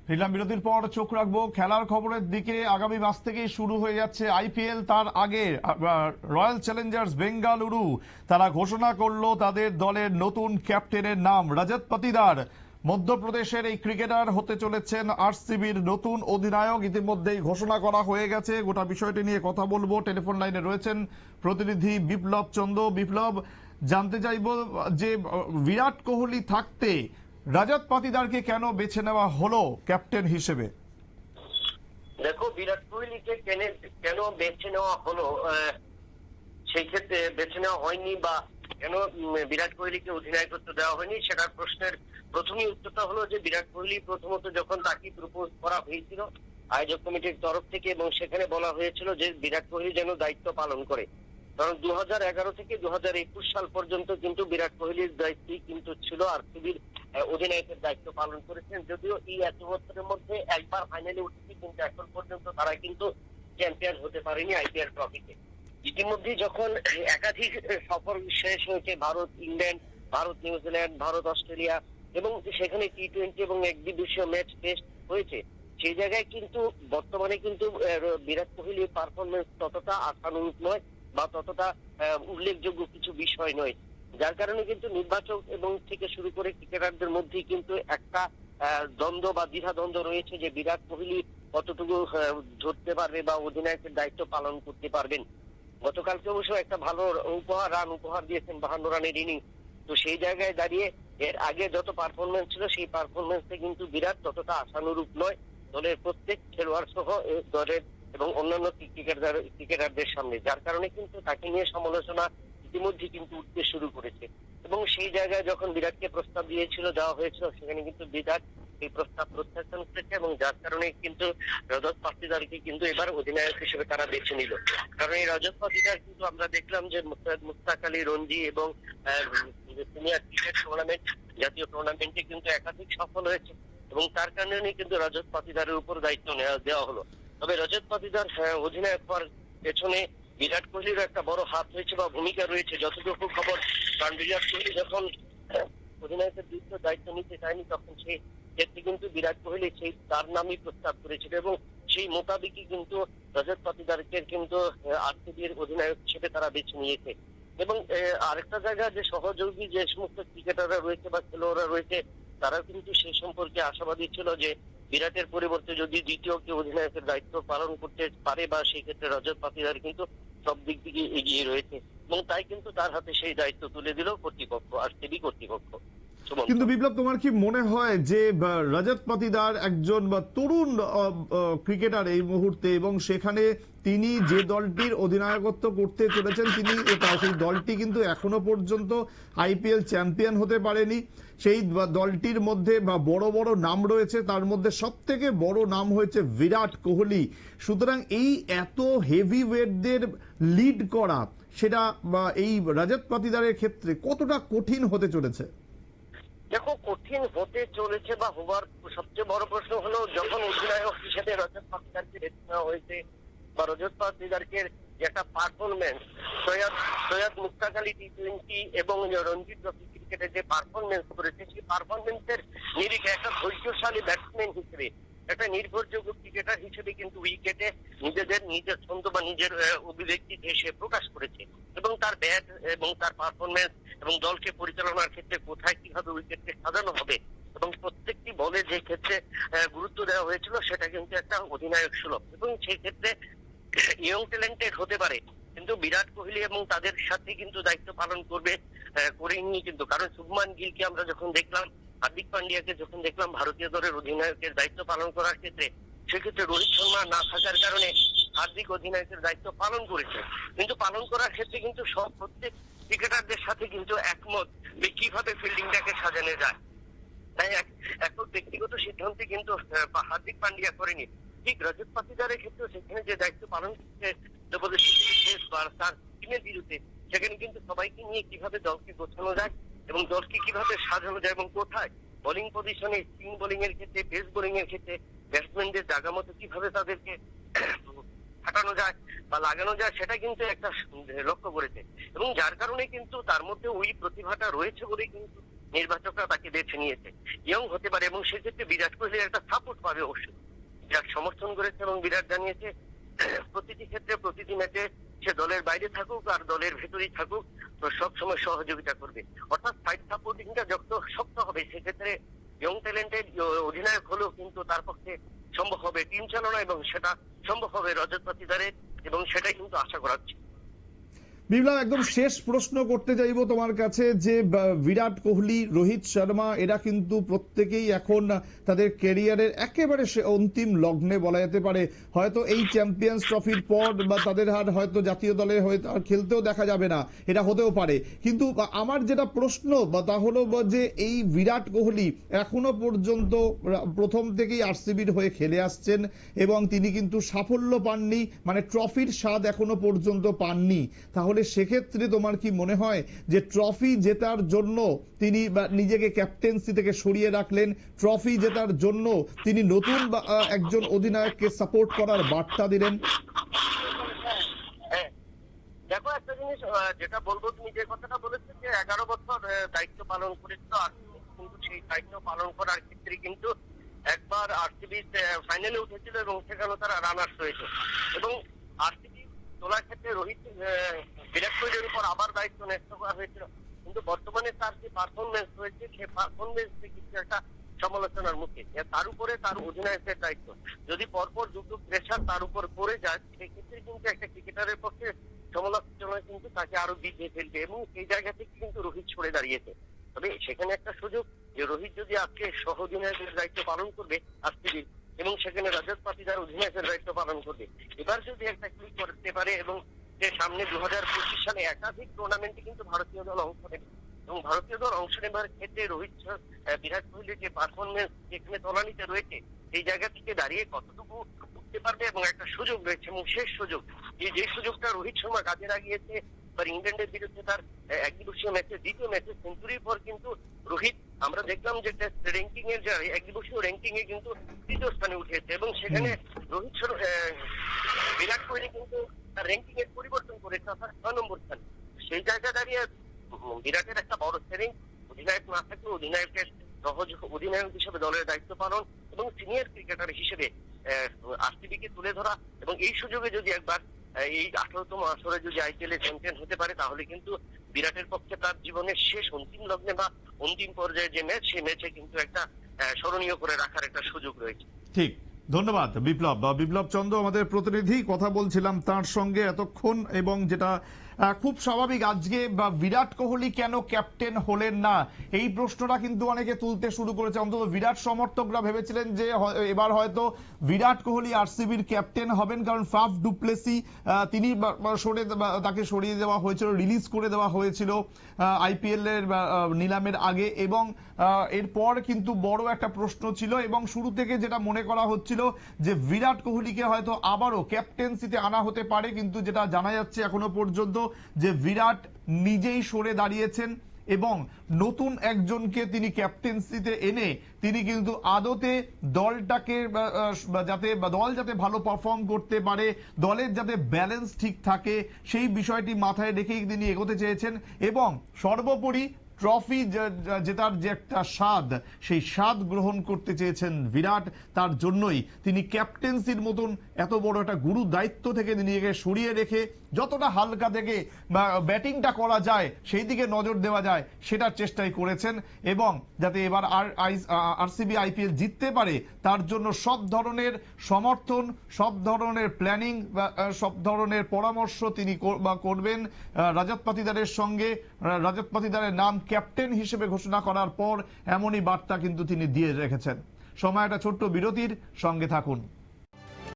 ফিরলাম বিরতির পর। চোখ রাখবো খেলার খবরের দিকে। আগামী মাস থেকেই শুরু হয়ে যাচ্ছে আইপিএল। তার আগে রয়্যাল চ্যালেঞ্জার্স বেঙ্গালুরু তারা ঘোষণা করলো তাদের দলের নতুন ক্যাপ্টেনের নাম রজত পাতিদার। মধ্যপ্রদেশের এই ক্রিকেটার হতে চলেছেন আরসিবির নতুন অধিনায়ক। ইতিমধ্যেই ঘোষণা করা হয়ে গেছে। গোটা বিষয়টি নিয়ে কথা বলবো। টেলিফোন লাইনে রয়েছেন প্রতিনিধি বিপ্লব চন্দ্র। বিপ্লব, জানতে চাইব যে বিরাট কোহলি থাকতে রজত পাতিদারকে কেন বেছে নেওয়া হলো ক্যাপ্টেন হিসেবে? দেখো, বিরাট কোহলিকে কেন বেছে নেওয়া হলো, সেই ক্ষেত্রে বেছে নেওয়া হয়নি বা কেন বিরাট কোহলিকে অধিনায়কত্ব দেওয়া হয়নি সেটার প্রশ্নের প্রথমেই উত্তরটা হলো যে বিরাট কোহলি প্রথমত যখন তাকে প্রপোজ করা হয়েছিল আয়োজক কমিটির তরফ থেকে, এবং সেখানে বলা হয়েছিল যে বিরাট কোহলি যেন দায়িত্ব পালন করে। কারণ 2011 থেকে 2021 সাল পর্যন্ত কিন্তু বিরাট কোহলির দায়িত্বই কিন্তু ছিল আরসিবির অধিনায়কের দায়িত্ব পালন করেছেন। যদিও এই এত বছরের মধ্যে একবার ফাইনালে উঠেছে, কিন্তু এখন পর্যন্ত তারা কিন্তু চ্যাম্পিয়ন হতে পারেনি আইপিএল ট্রফিতে। ইতিমধ্যে যখন একাধিক সফর শেষ হয়েছে, Bharat England, Bharat New Zealand, Bharat Australia, এবং সেখানে টি-20 এবং একদিবসীয় ম্যাচ টেস্ট হয়েছে, সেই জায়গায় কিন্তু বর্তমানে কিন্তু বিরাট কোহলির পারফরমেন্স ততটা আশানুরূপ নয় বা ততটা উল্লেখযোগ্য কিছু বিষয় নয়। যার কারণে কিন্তু নির্বাচক এবং থেকে শুরু করে ক্রিকেটারদের মধ্যেই কিন্তু একটা দ্বন্দ্ব বা দ্বিধাদ্বন্দ্ব রয়েছে যে বিরাট কোহলি কতটুকু ধরতে পারবে বা অধিনায়কের দায়িত্ব পালন করতে পারবেন। গতকালকে অবশ্য একটা ভালো রান উপহার দিয়েছেন, 52 রানের ইনিংস। তো সেই জায়গায় দাঁড়িয়ে এর আগে যত পারফরমেন্স ছিল সেই পারফরমেন্সে কিন্তু বিরাট ততটা আশানুরূপ নয় দলের প্রত্যেক খেলোয়াড় সহ দলের এবং অন্যান্য ক্রিকেটারদের সামনে। যার কারণে কিন্তু তাকে নিয়ে সমালোচনা ইতিমধ্যে কিন্তু উঠতে শুরু করেছে। এবং সেই জায়গায় যখন বিরাটকে প্রস্তাব দেওয়া হয়েছিল, সেখানে কিন্তু বিরাট এই প্রস্তাব প্রত্যাখ্যান করেছে, এবং যার কারণে কিন্তু রজত পাতিদারকে কিন্তু এবার অধিনায়ক হিসেবে তারা বেছে নিল। কারণ এই রজত পাতিদার কিন্তু আমরা দেখলাম যে মুস্তাক আলী, রঞ্জি এবং সিনিয়র ক্রিকেট টুর্নামেন্ট, জাতীয় টুর্নামেন্টে কিন্তু একাধিক সফল হয়েছে, এবং তার কারণে কিন্তু রজত পাতিদারের উপর দায়িত্ব দেওয়া হলো। তবে রজত পাতিদার অধিনায়ক হওয়ার পেছনে বিরাট কোহলির একটা বড় হাত রয়েছে বা ভূমিকা রয়েছে যতটুকু খবর। কারণ বিরাট কোহলি যখন অধিনায়কের দায়িত্ব নিতে চায়নি, তখন সেই ক্ষেত্রে কিন্তু বিরাট কোহলি সেই তার নামই প্রস্তাব করেছিল, এবং সেই মোতাবেকই কিন্তু রজত পাতিদারকে কিন্তু আরসিবির অধিনায়ক হিসেবে তারা বেছে নিয়েছে। এবং আরেকটা জায়গা যে সহযোগী যে সমস্ত ক্রিকেটাররা রয়েছে বা খেলোয়াড়রা রয়েছে, তারা কিন্তু সেই সম্পর্কে আশাবাদী ছিল যে বিরাটের পরিবর্তে যদি দ্বিতীয় কেউ অধিনায়কের দায়িত্ব পালন করতে পারে, বা সেই ক্ষেত্রে রজত পাতিদার কিন্তু সব দিক থেকে এগিয়ে রয়েছে, এবং তাই কিন্তু তার হাতে সেই দায়িত্ব তুলে দিল কর্তৃপক্ষ, আরসিবি কর্তৃপক্ষ। কিন্তু বিপ্লব, তোমার কি মনে হয় যে রজত পাতিদার একজন তরুণ ক্রিকেটার এই মুহূর্তে, এবং সেখানে তিনি যে দলটির অধিনায়কত্ব করতে চলেছেন তিনি সেই দলটি কিন্তু এখনো পর্যন্ত আইপিএল চ্যাম্পিয়ন হতে পারেনি। সেই দলটির মধ্যে বড় বড় নাম রয়েছে, তার মধ্যে সব থেকে বড় নাম হয়েছে বিরাট কোহলি। সুতরাং এই এত হেভি ওয়েটদের লিড করা, সেটা এই রজত পাতিদারের ক্ষেত্রে কতটা কঠিন হতে চলেছে? দেখো, কঠিন হতে চলেছে বা হবার সবচেয়ে বড় প্রশ্ন হলো, যখন অধিনায়ক হিসেবে রজত পাতিদারকে বেছে নেওয়া হয়েছে বা রজত পাতিদারকে একটা পারফরমেন্স, সৈয়দ মুস্তাক আলী টি-20 এবং রঞ্জি ট্রফি ক্রিকেটে যে পারফরমেন্স করেছে, সেই পারফরমেন্সের নিরিখে একটা ধৈর্যশালী ব্যাটসম্যান হিসেবে, একটা নির্ভরযোগ্য ক্রিকেটার হিসেবে কিন্তু উইকেটে নিজের ছন্দ বা নিজের অভিব্যক্তিকে সে প্রকাশ করেছে, এবং তার ব্যাট এবং তার পারফরমেন্স এবং দলকে পরিচালনার ক্ষেত্রে কোথায় কিভাবে উইকেটকে সাজানো হবে এবং প্রত্যেকটি বলে যে ক্ষেত্রে গুরুত্ব দেওয়া হয়েছিল, সেটা কিন্তু একটা অধিনায়ক সুলভ। এবং সেই ক্ষেত্রে ইয়ং ট্যালেন্টেড হতে পারে, কিন্তু বিরাট কোহলি এবং তাদের সাথে কিন্তু দায়িত্ব পালন করেনি কিন্তু। কারণ শুভমান গিলকে আমরা যখন দেখলাম, হার্দিক পান্ডিয়াকে যখন দেখলাম ভারতীয় দলের অধিনায়কের দায়িত্ব পালন করার ক্ষেত্রে, সেক্ষেত্রে রোহিত শর্মা না থাকার কারণে হার্দিক অধিনায়কের দায়িত্ব পালন করেছে, কিন্তু পালন করার ক্ষেত্রে কিন্তু প্রত্যেক ক্রিকেটারদের সাথে কিন্তু একমত যে কিভাবে ফিল্ডিংটাকে সাজানো যায়। তাই এখন ব্যক্তিগত সিদ্ধান্তে কিন্তু হার্দিক পান্ডিয়া করেনি। ঠিক রজত পাতিদারের ক্ষেত্রে সেখানে যে দায়িত্ব পালন করছে তার টিমের বিরুদ্ধে, সেখানে কিন্তু সবাইকে নিয়ে কিভাবে দলকে গোছানো যায় এবং দলকে কিভাবে সাজানো যায়, এবং কোথায় বোলিং পজিশনে, স্পিন বোলিং এর ক্ষেত্রে, পেস বোলিং এর ক্ষেত্রে ব্যাটসম্যানদের জায়গা মতো কিভাবে তাদেরকে খাটানো যায় বা লাগানো যায়, সেটা কিন্তু একটা লক্ষ্য করেছে। এবং যার কারণে কিন্তু তার মধ্যে ওই প্রতিভাটা রয়েছে বলে কিন্তু নির্বাচকরা তাকে বেছে নিয়েছে। ইয়ং হতে পারে এবং সেক্ষেত্রে বিরাট কোহলির একটা সাপোর্ট পাবে অবশ্যই। বিরাট সমর্থন করেছে এবং বিরাট জানিয়েছে প্রতিটি ক্ষেত্রে প্রতিটি ম্যাচে সে দলের বাইরে থাকুক আর দলের ভেতরেই থাকুক, তো সবসময় সহযোগিতা করবে। অর্থাৎ সাইড সাপোর্টিংটা যত শক্ত হবে সেক্ষেত্রে ইয়ং ট্যালেন্টেড অধিনায়ক হলেও কিন্তু তার পক্ষে সম্ভব হবে টিম চালানো, এবং সেটা সম্ভব হবে রজত পাতিদারের, এবং সেটাই কিন্তু আশা করা হচ্ছে। বিপ্লব, একদম শেষ প্রশ্ন করতে চাইবো তোমার কাছে যে বিরাট কোহলি, রোহিত শর্মা এরা কিন্তু প্রত্যেকেই এখন তাদের ক্যারিয়ারের একেবারে অন্তিম লগ্নে বলা যেতে পারে। হয়তো এই চ্যাম্পিয়ন্স ট্রফির পর বা তাদের আর হয়তো জাতীয় দলে হয়তো আর খেলতেও দেখা যাবে না, এটা হতেও পারে। কিন্তু আমার যেটা প্রশ্ন বা তা হলো যে এই বিরাট কোহলি এখনো পর্যন্ত প্রথম থেকেই আরসিবির হয়ে খেলে আসছেন এবং তিনি কিন্তু সাফল্য পাননি, মানে ট্রফির স্বাদ এখনো পর্যন্ত পাননি। তাহলে সেক্ষেত্রে তোমার কি মনে হয় যে ট্রফি জেতার জন্য তিনি নিজেকে ক্যাপ্টেন্সি থেকে সরিয়ে রাখলেন, ট্রফি জেতার জন্য তিনি নতুন একজন অধিনায়ককে সাপোর্ট করার বার্তা দিলেন? দেখো, একটা জিনিস যেটা বলবো, তুমি যে কথাটা বলেছো যে 11 বছর দায়িত্ব পালন করেছিল আরসিবি, কিন্তু সেই দায়িত্ব পালন করার ক্ষেত্রে কিন্তু একবার আরসিবি ফাইনালে উঠেছিল এবং সেখানে তারা রানার্স হয়েছে, এবং আরসিবি তোলার ক্ষেত্রে বিরাট কোহলির উপর আবার দায়িত্ব ন্যস্ত করা হয়েছিল। কিন্তু বর্তমানে তার যে পারফরমেন্স হয়েছে সে পারফরমেন্স কিছু একটা সমালোচনার মুখে। তার উপরে তার অধিনায়কের দায়িত্ব, যদি পরপর দুটো প্রেশার তার উপর পড়ে যায় সেক্ষেত্রে কিন্তু একটা ক্রিকেটারের পক্ষে সমালোচনা কিন্তু তাকে আরো বিঁধে ফেলবে, এবং সেই জায়গা থেকে কিন্তু রোহিত সরে দাঁড়িয়েছে। তবে সেখানে একটা সুযোগ যে রোহিত যদি আজকে সহ অধিনায়কের দায়িত্ব পালন করবে আরসিবির, এবং সেখানে রজত পাতিদার অধিনায়কের দায়িত্ব পালন করবে, এবার যদি একটা ক্লিক করতে পারে, এবং যে সামনে 2025 সালে একাধিক টুর্নামেন্টে কিন্তু ভারতীয় দল অংশ নেবে, এবং ভারতীয় দল অংশ নেবার ক্ষেত্রে বিরাট কোহলির যে পারফরমেন্স যেখানে তলানিতে রয়েছে সেই জায়গা থেকে দাঁড়িয়ে কতটুকু উঠতে পারবে, এবং একটা সুযোগ রয়েছে, এবং শেষ সুযোগ যে সুযোগটা রোহিত শর্মা কাজে লাগিয়েছে বা ইংল্যান্ডের বিরুদ্ধে তার একদিবসীয় ম্যাচে দ্বিতীয় ম্যাচে সেঞ্চুরির পর কিন্তু রোহিত আমরা দেখলাম যে টেস্ট র্যাঙ্কিং এর যে একদিবসীয় র্যাঙ্কিং এ কিন্তু তৃতীয় স্থানে উঠেছে, এবং সেখানে বিরাট কোহলি কিন্তু তার র্যাঙ্কিং এর পরিবর্তন করেছে, অর্থাৎ 6 নম্বর স্থানে। সেই জায়গায় দাঁড়িয়ে বিরাটের একটা বড় সেরিং, অধিনায়ক না থাকলেও অধিনায়কের সহজ অধিনায়ক হিসেবে দলের দায়িত্ব পালন এবং সিনিয়র ক্রিকেটার হিসেবে আরসিবিকে তুলে ধরা, এবং এই সুযোগে যদি একবার এই 18তম আসরে যদি আইপিএল এ চ্যাম্পিয়ন হতে পারে তাহলে কিন্তু বিরাটের পক্ষে তার জীবনের শেষ অন্তিম লগ্নে বা অন্তিম পর্যায়ে যে ম্যাচ সেই ম্যাচে কিন্তু একটা স্মরণীয় করে রাখার একটা সুযোগ রয়েছে। ঠিক, ধন্যবাদ বিপ্লব চন্দ্র আমাদের প্রতিনিধি, কথা বলছিলাম তার সঙ্গে এতক্ষণ। এবং যেটা খুব স্বাভাবিক, আজকে বিরাট কোহলি কেন ক্যাপ্টেন হলেন না এই প্রশ্নটা কিন্তু অনেকে তুলতে শুরু করেছে। অন্তত বিরাট সমর্থকরা ভেবেছিলেন যে এবার হয়তো বিরাট কোহলি আরসিবির ক্যাপ্টেন হবেন, কারণ ফাফ ডুপ্লেসি তিনি তাকে সরিয়ে দেওয়া হয়েছিল, রিলিজ করে দেওয়া হয়েছিল আইপিএল এর নিলামের আগে, এবং এরপর কিন্তু বড় একটা প্রশ্ন ছিল, এবং শুরু থেকে যেটা মনে করা হচ্ছিল যে বিরাট কোহলিকে হয়তো আবারও ক্যাপ্টেন্সিতে আনা হতে পারে, কিন্তু যেটা জানা যাচ্ছে এখনো পর্যন্ত যে বিরাট নিজেই সরে দাঁড়িয়েছেন এবং নতুন একজনকে তিনি ক্যাপ্টেন্সিতে এনে তিনি কিন্তু আদতে দলটাকে দল যাতে ভালো পারফর্ম করতে পারে, দলের যাতে ব্যালেন্স ঠিক থাকে সেই বিষয়টি মাথায় রেখেই তিনি এগোতে চেয়েছেন, এবং সর্বোপরি ট্রফি জেতার যে একটা স্বাদ সেই স্বাদ গ্রহণ করতে চেয়েছেন বিরাট। তার জন্যই তিনি ক্যাপ্টেন্সির মতন এত বড় একটা গুরু দায়িত্ব থেকে নিজেকে সরিয়ে রেখে যতটা হালকা থেকে ব্যাটিংটা করা যায় সেই দিকে নজর দেওয়া যায় সেটার চেষ্টাই করেছেন, এবং যাতে এবার আরসিবি আইপিএল জিততে পারে তার জন্য সব ধরনের সমর্থন, সব ধরনের প্ল্যানিং, সব ধরনের পরামর্শ তিনি করবেন রজত পাতিদারের সঙ্গে। রজত পাতিদারের নাম ক্যাপ্টেন হিসেবে ঘোষণা করার পর এমনই বার্তা কিন্তু তিনি দিয়ে রেখেছেন। সময় একটা ছোট্ট বিরতির, সঙ্গে থাকুন।